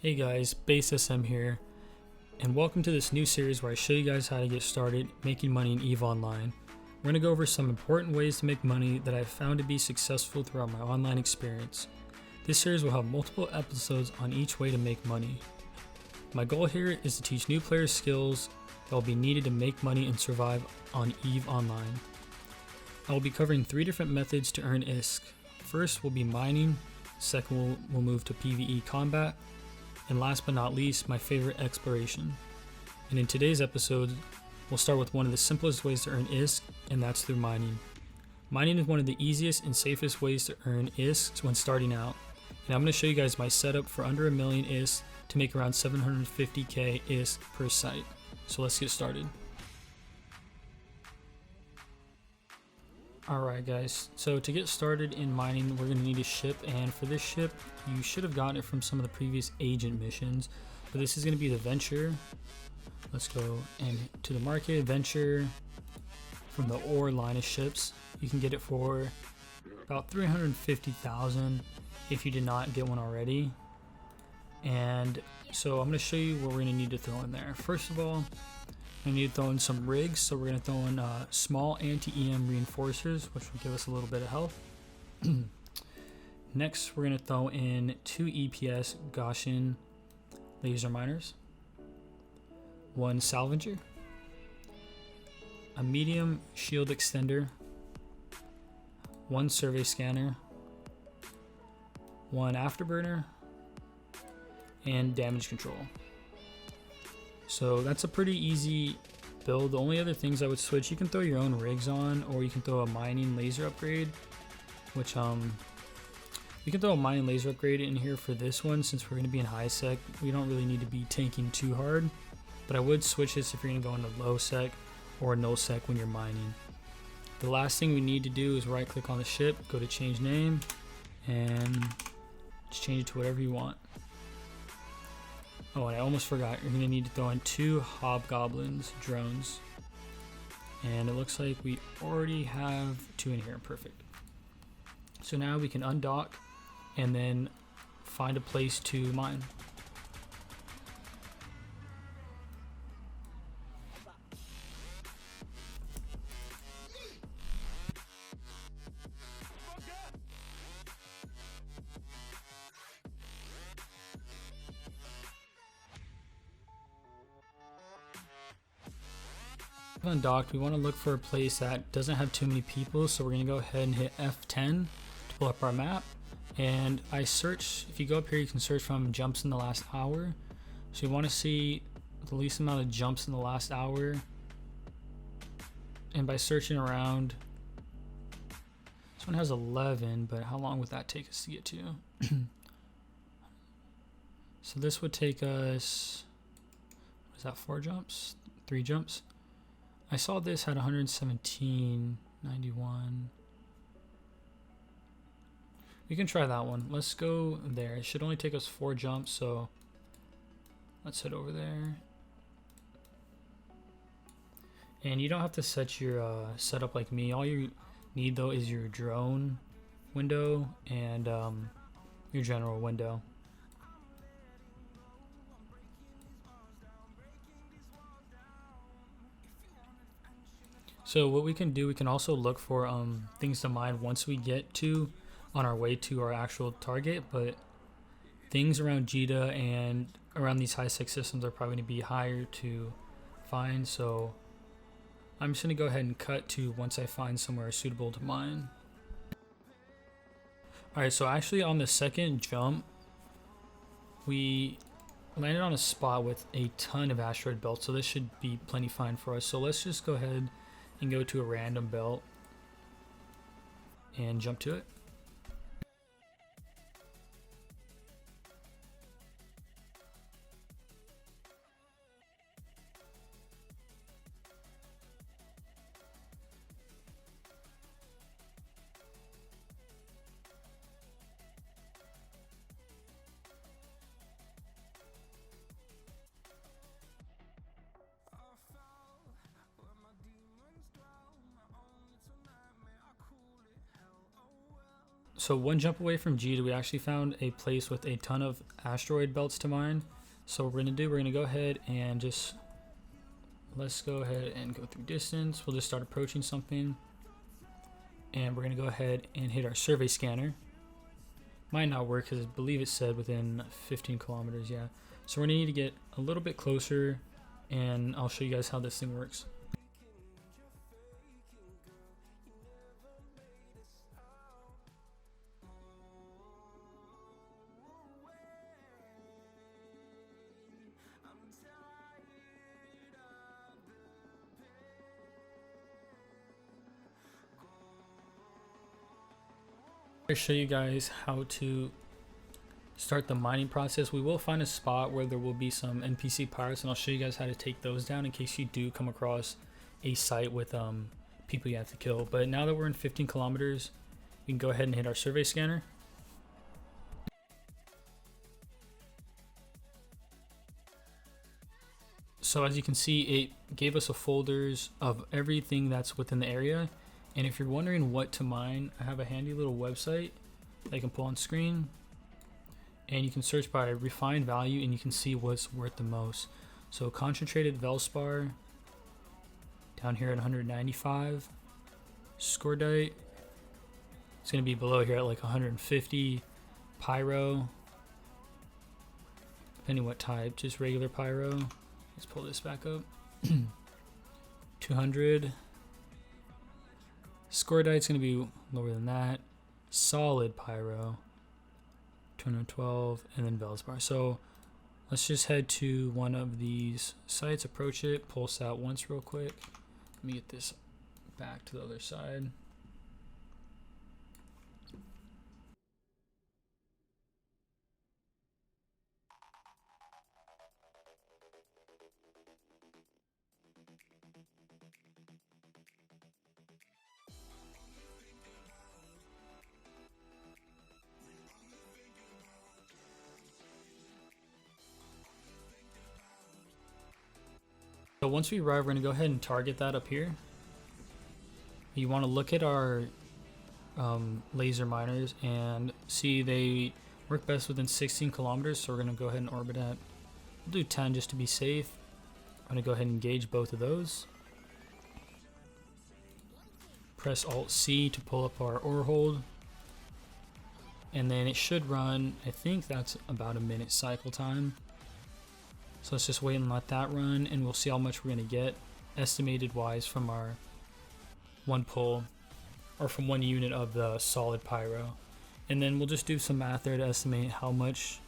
Hey guys, Base SM here, and welcome to this new series where I show you guys how to get started making money in EvE Online. We're going to go over some important ways to make money that I've found to be successful throughout my online experience. This series will have multiple episodes on each way to make money. My goal here is to teach new players skills that will be needed to make money and survive on EvE Online. I will be covering 3 different methods to earn ISK. First will be mining, second we'll move to PvE combat, and last but not least, my favorite, exploration. And in today's episode, we'll start with one of the simplest ways to earn ISK, and that's through mining. Mining is one of the easiest and safest ways to earn ISK when starting out. And I'm going to show you guys my setup for under 1 million ISK to make around 750k ISK per site. So let's get started. Alright guys, so to get started in mining, we're going to need a ship, and for this ship, you should have gotten it from some of the previous agent missions, but this is going to be the Venture. Let's go to the market, Venture, from the ore line of ships. You can get it for about 350,000 if you did not get one already. And so I'm going to show you what we're going to need to throw in there. First of all, we need to throw in some rigs, so we're going to throw in small anti-EM reinforcers, which will give us a little bit of health. Next, we're going to throw in 2 EPS Gaussian laser miners, 1 salvager, a medium shield extender, 1 survey scanner, 1 afterburner, and damage control. So that's a pretty easy build. The only other things I would switch, you can throw your own rigs on, or you can throw a mining laser upgrade, which you can throw a mining laser upgrade in here for this one. Since we're going to be in high sec, we don't really need to be tanking too hard, but I would switch this if you're going to go into low sec or null sec when you're mining. The last thing we need to do is right click on the ship, go to change name, and just change it to whatever you want. Oh, and I almost forgot, you're going to need to throw in 2 hobgoblins drones. And it looks like we already have 2 in here. Perfect. So now we can undock and then find a place to mine. Undocked, we want to look for a place that doesn't have too many people, so we're going to go ahead and hit F10 to pull up our map. And I search, if you go up here, you can search from jumps in the last hour. So you want to see the least amount of jumps in the last hour, and by searching around, this one has 11, but how long would that take us to get to? So this would take us, what is that, 4 jumps, 3 jumps? I saw this had 117, 91. We can try that one. Let's go there. It should only take us 4 jumps, so let's head over there. And you don't have to set your setup like me. All you need though is your drone window and your general window. So what we can do, we can also look for things to mine once we get to on our way to our actual target, but things around JITA and around these high sec systems are probably going to be higher to find, so I'm just going to go ahead and cut to once I find somewhere suitable to mine. Alright, so actually on the second jump, we landed on a spot with a ton of asteroid belts, so this should be plenty fine for us. So let's just go ahead and go to a random belt and jump to it. So one jump away from G, we actually found a place with a ton of asteroid belts to mine. So what we're gonna go ahead and let's go ahead and go through distance. We'll just start approaching something, and we're gonna go ahead and hit our survey scanner. Might not work because I believe it said within 15 kilometers. Yeah. So we're gonna need to get a little bit closer, and I'll show you guys how this thing works. I'll show you guys how to start the mining process. We will find a spot where there will be some NPC pirates, and I'll show you guys how to take those down in case you do come across a site with people you have to kill. But now that we're in 15 kilometers, we can go ahead and hit our survey scanner. So as you can see, it gave us a folders of everything that's within the area. And if you're wondering what to mine, I have a handy little website that I can pull on screen, and you can search by refined value and you can see what's worth the most. So concentrated Velspar down here at 195. Scordite, it's going to be below here at like 150. Pyro, depending what type, just regular pyro. Let's pull this back up. 200. Scordite's going to be lower than that. Solid pyro, 212, and then Velspar. So let's just head to one of these sites, approach it, pulse out once real quick. Let me get this back to the other side. So once we arrive, we're going to go ahead and target that up here. You want to look at our laser miners and see they work best within 16 kilometers. So we're going to go ahead and orbit at, we'll do 10 just to be safe. I'm going to go ahead and engage both of those. Press Alt-C to pull up our ore hold. And then it should run, I think that's about a minute cycle time. So let's just wait and let that run, and we'll see how much we're going to get estimated wise from our one pull, or from one unit of the solid pyro. And then we'll just do some math there to estimate how much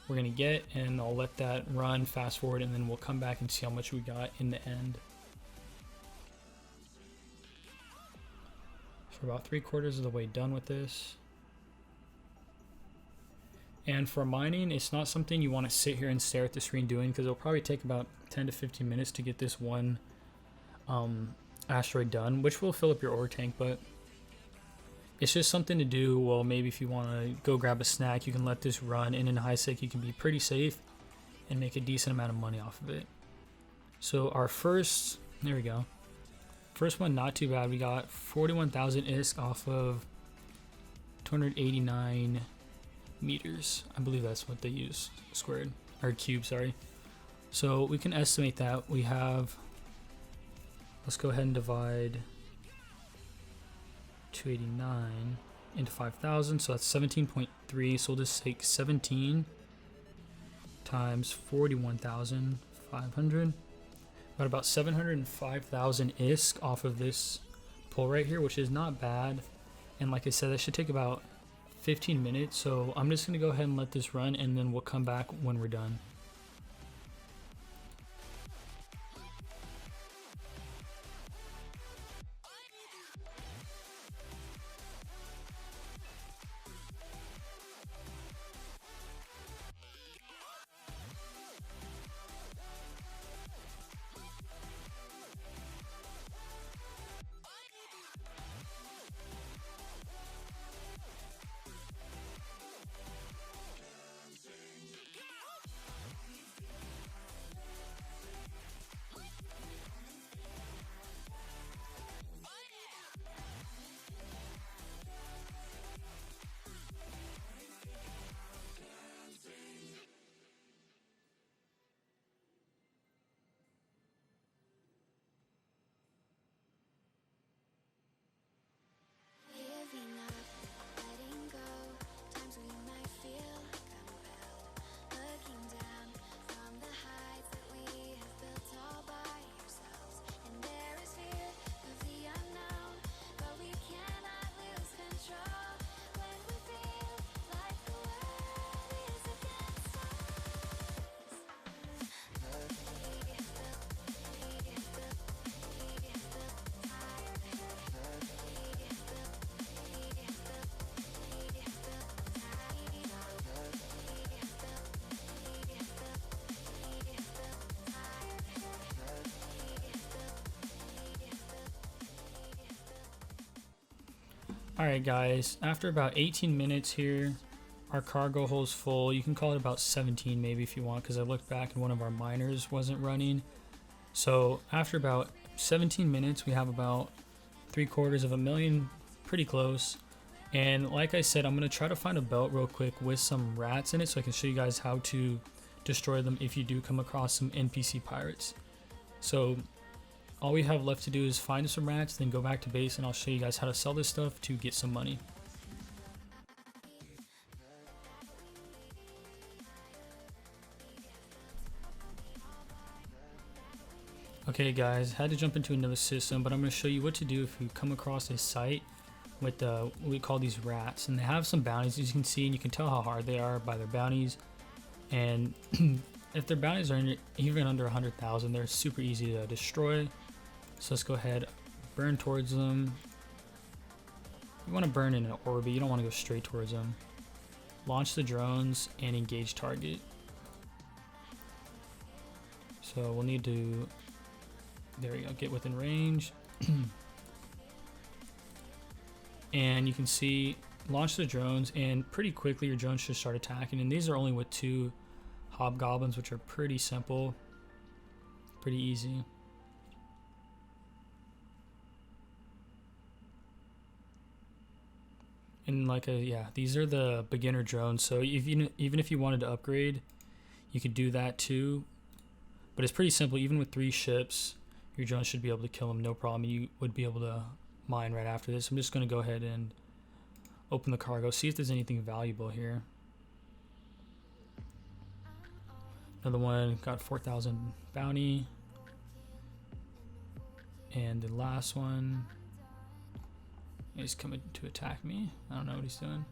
we're going to get, and I'll let that run, fast forward, and then we'll come back and see how much we got in the end. So we're about 3/4 of the way done with this. And for mining, it's not something you want to sit here and stare at the screen doing, because it'll probably take about 10 to 15 minutes to get this one asteroid done, which will fill up your ore tank. But it's just something to do. Well, maybe if you want to go grab a snack, you can let this run, and in high sec you can be pretty safe and make a decent amount of money off of it. So our first, there we go. First one, not too bad. We got 41,000 ISK off of 289 meters. I believe that's what they use, squared, or cube, sorry. So we can estimate that we have, let's go ahead and divide 289 into 5,000, so that's 17.3. So we'll just take 17 times 41,500. Got about 705,000 ISK off of this pull right here, which is not bad. And like I said, that should take about 15 minutes. So I'm just going to go ahead and let this run, and then we'll come back when we're done. Alright guys, after about 18 minutes here, our cargo hole's full. You can call it about 17 maybe if you want, because I looked back and one of our miners wasn't running. So after about 17 minutes, we have about 750,000, pretty close. And like I said, I'm going to try to find a belt real quick with some rats in it so I can show you guys how to destroy them if you do come across some NPC pirates. So all we have left to do is find some rats, then go back to base, and I'll show you guys how to sell this stuff to get some money. Okay guys, had to jump into another system, but I'm going to show you what to do if you come across a site with what we call these rats. And they have some bounties, as you can see, and you can tell how hard they are by their bounties. And if their bounties are even under 100,000, they're super easy to destroy. So let's go ahead, burn towards them. You want to burn in an orbit, you don't want to go straight towards them. Launch the drones and engage target. So we'll need to, there we go, get within range. And you can see, launch the drones, and pretty quickly your drones should start attacking. And these are only with 2 hobgoblins, which are pretty simple, pretty easy. And yeah, these are the beginner drones. So even if you wanted to upgrade, you could do that too. But it's pretty simple. Even with 3 ships, your drones should be able to kill them, no problem. You would be able to mine right after this. I'm just going to go ahead and open the cargo, see if there's anything valuable here. Another one, got 4,000 bounty. And the last one, he's coming to attack me. I don't know what he's doing.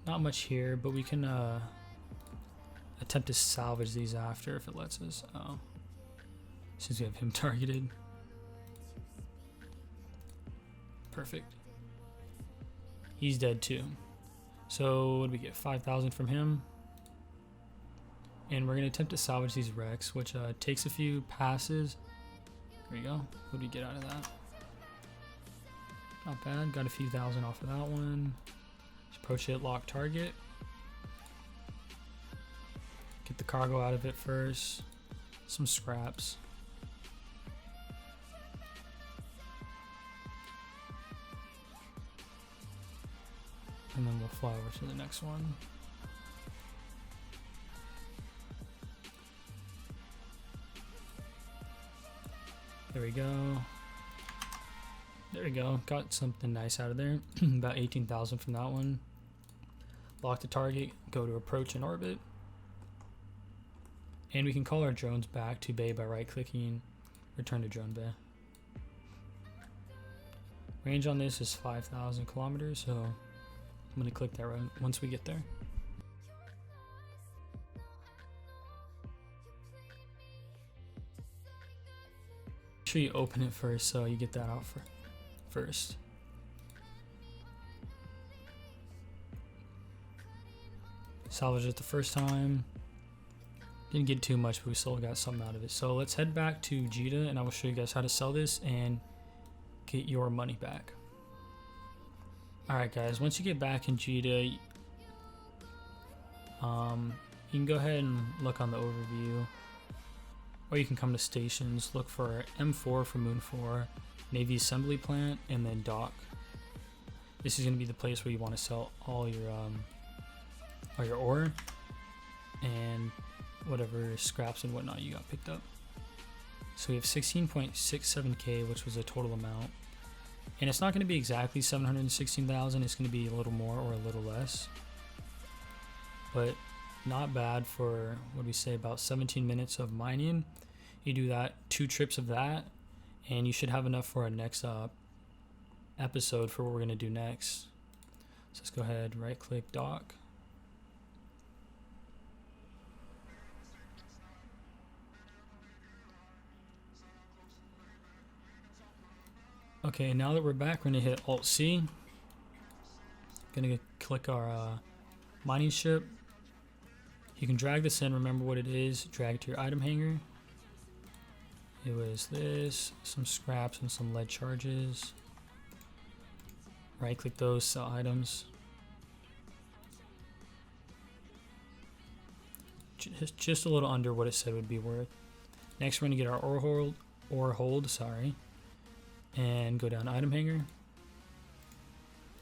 Not much here, but we can attempt to salvage these after if it lets us. Oh, since we have him targeted. Perfect. He's dead too. So what did we get? 5,000 from him. And we're going to attempt to salvage these wrecks, which takes a few passes. There we go. What do we get out of that? Not bad. Got a few thousand off of that one. Just approach it, lock target. Get the cargo out of it first. Some scraps. And then we'll fly over to the next one. There we go. There we go. Got something nice out of there. About 18,000 from that one. Lock the target. Go to approach and orbit. And we can call our drones back to bay by right-clicking. Return to drone bay. Range on this is 5,000 kilometers, so I'm going to click that right once we get there. Make sure you open it first so you get that out first. Salvage it the first time. Didn't get too much, but we still got something out of it. So let's head back to Nzxt, and I will show you guys how to sell this and get your money back. Alright guys, once you get back in Nzxt, you can go ahead and look on the overview, or you can come to stations, look for M4 for Moon 4, Navy Assembly Plant, and then Dock. This is going to be the place where you want to sell all your ore and whatever scraps and whatnot you got picked up. So we have 16.67k, which was a total amount. And it's not going to be exactly 716,000, it's going to be a little more or a little less. But not bad for, what do we say, about 17 minutes of mining. You do that, 2 trips of that, and you should have enough for our next episode for what we're going to do next. So let's go ahead, right click, dock. Okay, now that we're back, we're going to hit Alt-C. Going to click our mining ship. You can drag this in, remember what it is, drag it to your item hanger. It was this, some scraps and some lead charges. Right click those, sell items. Just a little under what it said would be worth. Next, we're gonna get our ore hold, sorry, and go down item hanger.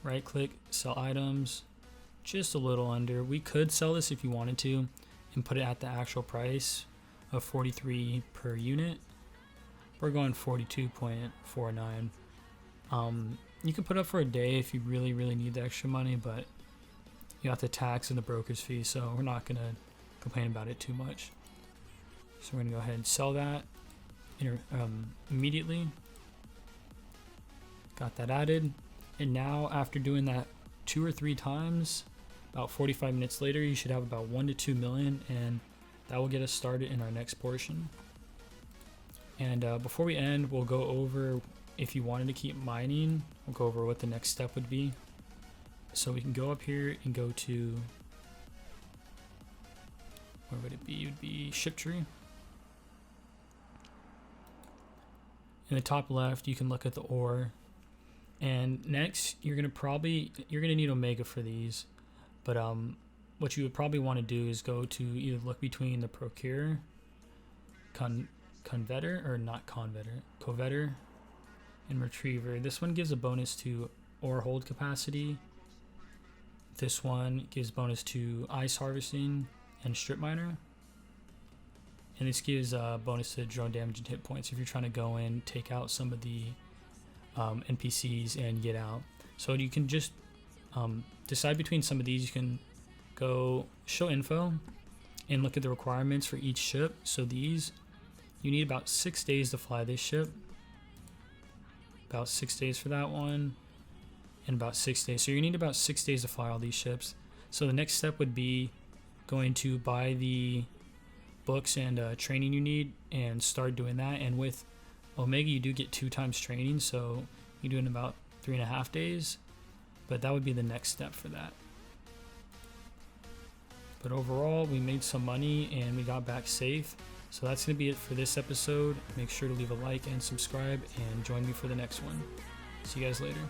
Right click, sell items, just a little under. We could sell this if you wanted to and put it at the actual price of 43 per unit. We're going 42.49. You can put up for a day if you really need the extra money, but you have the tax and the broker's fee, so we're not gonna complain about it too much. So we're gonna go ahead and sell that immediately. Got that added. And now after doing that 2 or 3 times, about 45 minutes later, you should have about 1 to 2 million, and that will get us started in our next portion. And before we end, we'll go over, if you wanted to keep mining, we'll go over what the next step would be. So we can go up here and go to, where would it be? It would be ship tree. In the top left, you can look at the ore. And next, you're gonna need Omega for these. But what you would probably want to do is go to either look between the procure, convetor, and retriever. This one gives a bonus to ore hold capacity. This one gives bonus to ice harvesting and strip miner. And this gives a bonus to drone damage and hit points if you're trying to go in, take out some of the NPCs and get out. So you can just decide between some of these. You can go show info and look at the requirements for each ship. So these, you need about 6 days to fly this ship, about 6 days for that one, and about 6 days. So you need about 6 days to fly all these ships. So the next step would be going to buy the books and training you need and start doing that. And with Omega, you do get 2 times training, so you do it in about 3.5 days, but that would be the next step for that. But overall, we made some money and we got back safe. So that's going to be it for this episode. Make sure to leave a like and subscribe and join me for the next one. See you guys later.